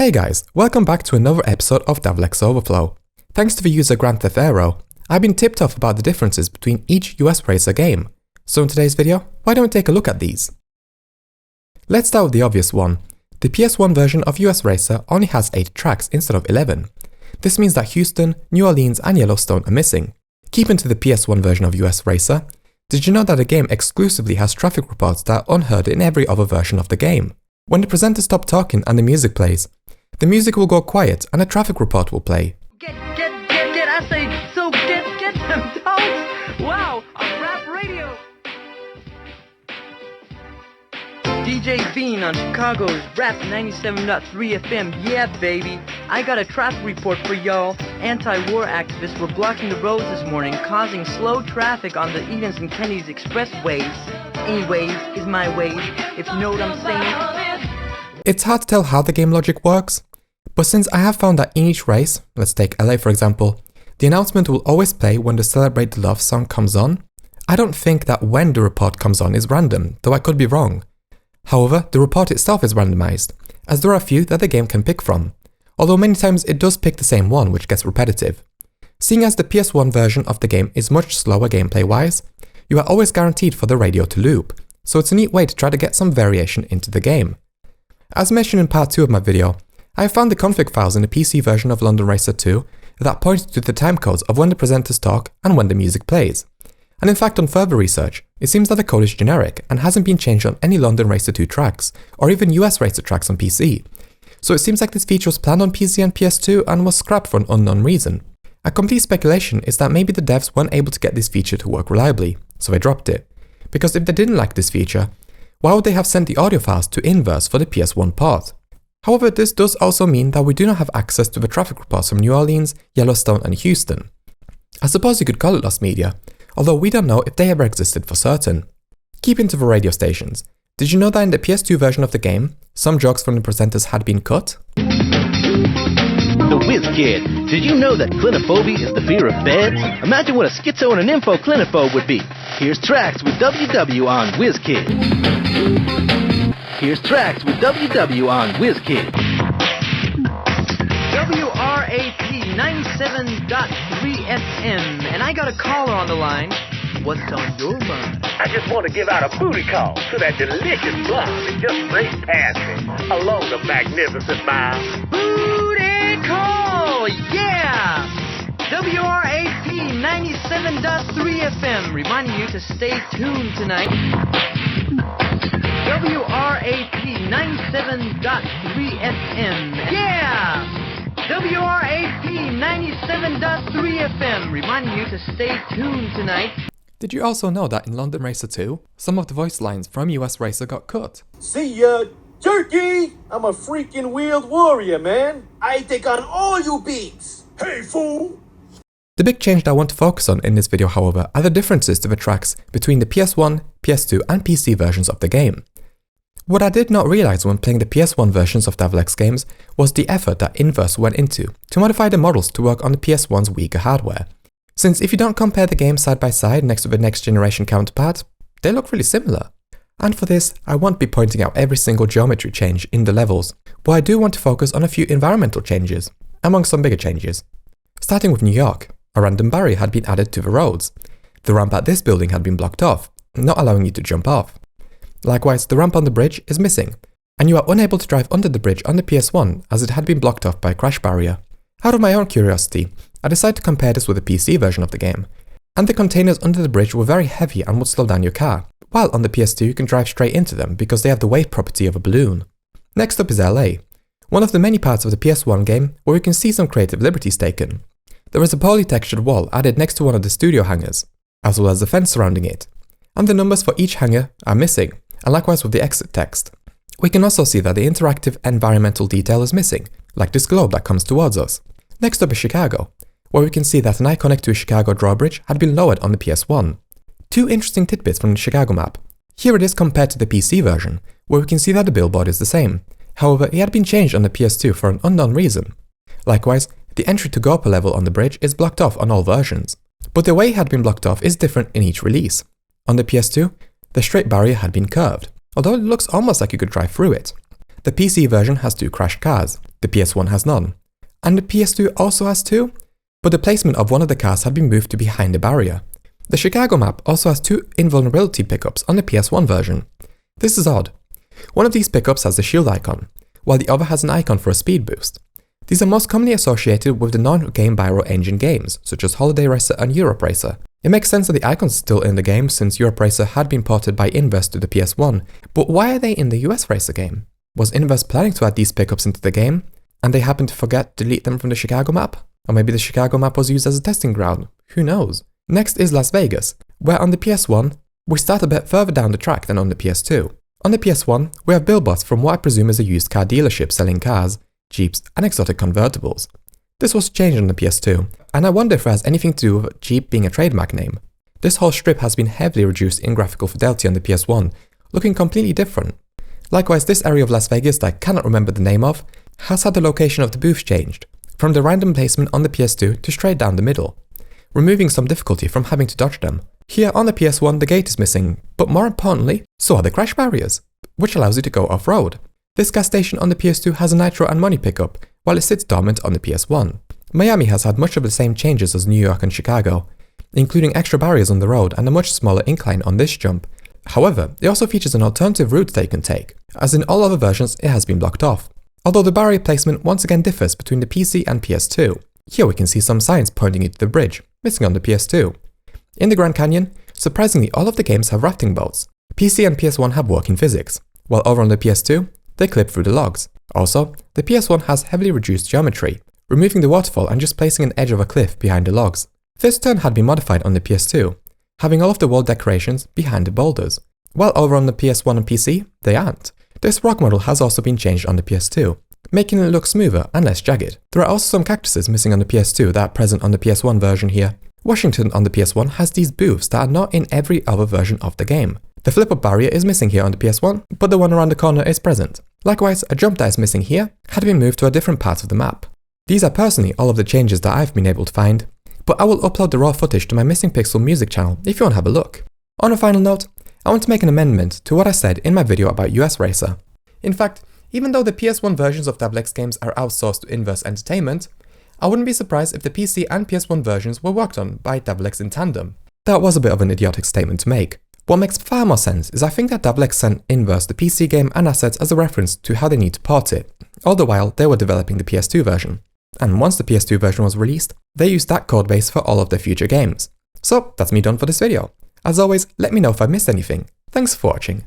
Hey guys, welcome back to another episode of Davilex Overflow. Thanks to the user Grand Theft Aero, I've been tipped off about the differences between each US racer game. So in today's video, why don't we take a look at these? Let's start with the obvious one. The PS1 version of US Racer only has 8 tracks instead of 11. This means that Houston, New Orleans and Yellowstone are missing. Keeping to the PS1 version of US Racer, did you know that the game exclusively has traffic reports that are unheard in every other version of the game? When the presenter stops talking and the music plays, the music will go quiet and a traffic report will play. Get, I say, so get them dogs! Wow, a rap radio! DJ Bean on Chicago's Rap 97.3 FM, yeah baby! I got a traffic report for y'all. Anti-war activists were blocking the roads this morning, causing slow traffic on the Edens and Kennedys expressways. Anyways, is my ways, if you know what I'm saying. It's hard to tell how the game logic works, but since I have found that in each race, let's take LA for example, the announcement will always play when the Celebrate the Love song comes on. I don't think that when the report comes on is random, though I could be wrong. However, the report itself is randomized, as there are a few that the game can pick from, although many times it does pick the same one, which gets repetitive. Seeing as the PS1 version of the game is much slower gameplay wise, you are always guaranteed for the radio to loop, so it's a neat way to try to get some variation into the game. As mentioned in part 2 of my video, I have found the config files in the PC version of London Racer 2 that point to the timecodes of when the presenters talk and when the music plays. And in fact, on further research, it seems that the code is generic and hasn't been changed on any London Racer 2 tracks, or even US Racer tracks on PC. So it seems like this feature was planned on PC and PS2 and was scrapped for an unknown reason. A complete speculation is that maybe the devs weren't able to get this feature to work reliably, so they dropped it. Because if they didn't like this feature, why would they have sent the audio files to Inverse for the PS1 port? However, this does also mean that we do not have access to the traffic reports from New Orleans, Yellowstone and Houston. I suppose you could call it lost media, although we don't know if they ever existed for certain. Keeping to the radio stations, did you know that in the PS2 version of the game, some jokes from the presenters had been cut? The Whiz Kid. Did you know that clinophobia is the fear of beds? Imagine what a schizo and an info-clinophobe would be. Here's Tracks with WW on Whiz Kid. Here's Tracks with WW on Whiz Kid. WRAP 97.3 FM, and I got a caller on the line. What's on your mind? I just want to give out a booty call to that delicious blonde that just raced past me along the magnificent mile. Booty call, yeah! WRAP 97.3 FM, reminding you to stay tuned tonight. WRAP 97.3 FM, yeah! WRAP 97.3 FM, reminding you to stay tuned tonight. Did you also know that in London Racer 2, some of the voice lines from US Racer got cut? See ya, jerky! I'm a freaking wheeled warrior, man. I take on all you beats. Hey, fool! The big change that I want to focus on in this video, however, are the differences to the tracks between the PS1, PS2 and PC versions of the game. What I did not realize when playing the PS1 versions of Davilex games was the effort that Inverse went into to modify the models to work on the PS1's weaker hardware. Since if you don't compare the games side by side next to the next generation counterpart, they look really similar. And for this, I won't be pointing out every single geometry change in the levels, but I do want to focus on a few environmental changes, among some bigger changes. Starting with New York, a random barrier had been added to the roads. The ramp at this building had been blocked off, not allowing you to jump off. Likewise, the ramp on the bridge is missing, and you are unable to drive under the bridge on the PS1 as it had been blocked off by a crash barrier. Out of my own curiosity, I decided to compare this with the PC version of the game, and the containers under the bridge were very heavy and would slow down your car, while on the PS2 you can drive straight into them because they have the weight property of a balloon. Next up is LA, one of the many parts of the PS1 game where you can see some creative liberties taken. There is a poorly textured wall added next to one of the studio hangars, as well as the fence surrounding it, and the numbers for each hangar are missing, and likewise with the exit text. We can also see that the interactive environmental detail is missing, like this globe that comes towards us. Next up is Chicago, where we can see that an iconic to Chicago drawbridge had been lowered on the PS1. Two interesting tidbits from the Chicago map. Here it is compared to the PC version, where we can see that the billboard is the same. However, it had been changed on the PS2 for an unknown reason. Likewise, the entry to go up a level on the bridge is blocked off on all versions, but the way it had been blocked off is different in each release. On the PS2, the straight barrier had been curved, although it looks almost like you could drive through it. The PC version has two crashed cars, The PS1 has none. And the PS2 also has two, but the placement of one of the cars had been moved to behind the barrier. The Chicago map also has two invulnerability pickups on the PS1 version. This is odd. One of these pickups has the shield icon, while the other has an icon for a speed boost. These are most commonly associated with the non-game Byro engine games, such as Holiday Racer and Europe Racer. It makes sense that the icons are still in the game since Europe Racer had been ported by Inverse to the PS1, but why are they in the US Racer game? Was Inverse planning to add these pickups into the game, and they happened to forget to delete them from the Chicago map? Or maybe the Chicago map was used as a testing ground, who knows? Next is Las Vegas, where on the PS1, we start a bit further down the track than on the PS2. On the PS1, we have billboards from what I presume is a used car dealership selling cars, Jeeps, and exotic convertibles. This was changed on the PS2, and I wonder if it has anything to do with Jeep being a trademark name. This whole strip has been heavily reduced in graphical fidelity on the PS1, looking completely different. Likewise, this area of Las Vegas that I cannot remember the name of, has had the location of the booths changed, from the random placement on the PS2 to straight down the middle, removing some difficulty from having to dodge them. Here on the PS1 the gate is missing, but more importantly, so are the crash barriers, which allows you to go off-road. This gas station on the PS2 has a nitro and money pickup, while it sits dormant on the PS1. Miami has had much of the same changes as New York and Chicago, including extra barriers on the road and a much smaller incline on this jump. However, it also features an alternative route that you can take, as in all other versions it has been blocked off. Although the barrier placement once again differs between the PC and PS2. Here we can see some signs pointing into the bridge, missing on the PS2. In the Grand Canyon, surprisingly all of the games have rafting boats. PC and PS1 have working physics, while over on the PS2, they clip through the logs. Also, the PS1 has heavily reduced geometry, removing the waterfall and just placing an edge of a cliff behind the logs. This turn had been modified on the PS2, having all of the wall decorations behind the boulders, while over on the PS1 and PC, they aren't. This rock model has also been changed on the PS2, making it look smoother and less jagged. There are also some cactuses missing on the PS2 that are present on the PS1 version here. Washington on the PS1 has these booths that are not in every other version of the game. The flip-up barrier is missing here on the PS1, but the one around the corner is present. Likewise, a jump that is missing here had been moved to a different part of the map. These are personally all of the changes that I've been able to find, but I will upload the raw footage to my Missing Pixel music channel if you want to have a look. On a final note, I want to make an amendment to what I said in my video about US Racer. In fact, even though the PS1 versions of Davilex games are outsourced to Inverse Entertainment, I wouldn't be surprised if the PC and PS1 versions were worked on by Davilex in tandem. That was a bit of an idiotic statement to make. What makes far more sense is I think that Davilex sent Inverse the PC game and assets as a reference to how they need to port it, all the while they were developing the PS2 version. And once the PS2 version was released, they used that codebase for all of their future games. So that's me done for this video. As always, let me know if I missed anything. Thanks for watching.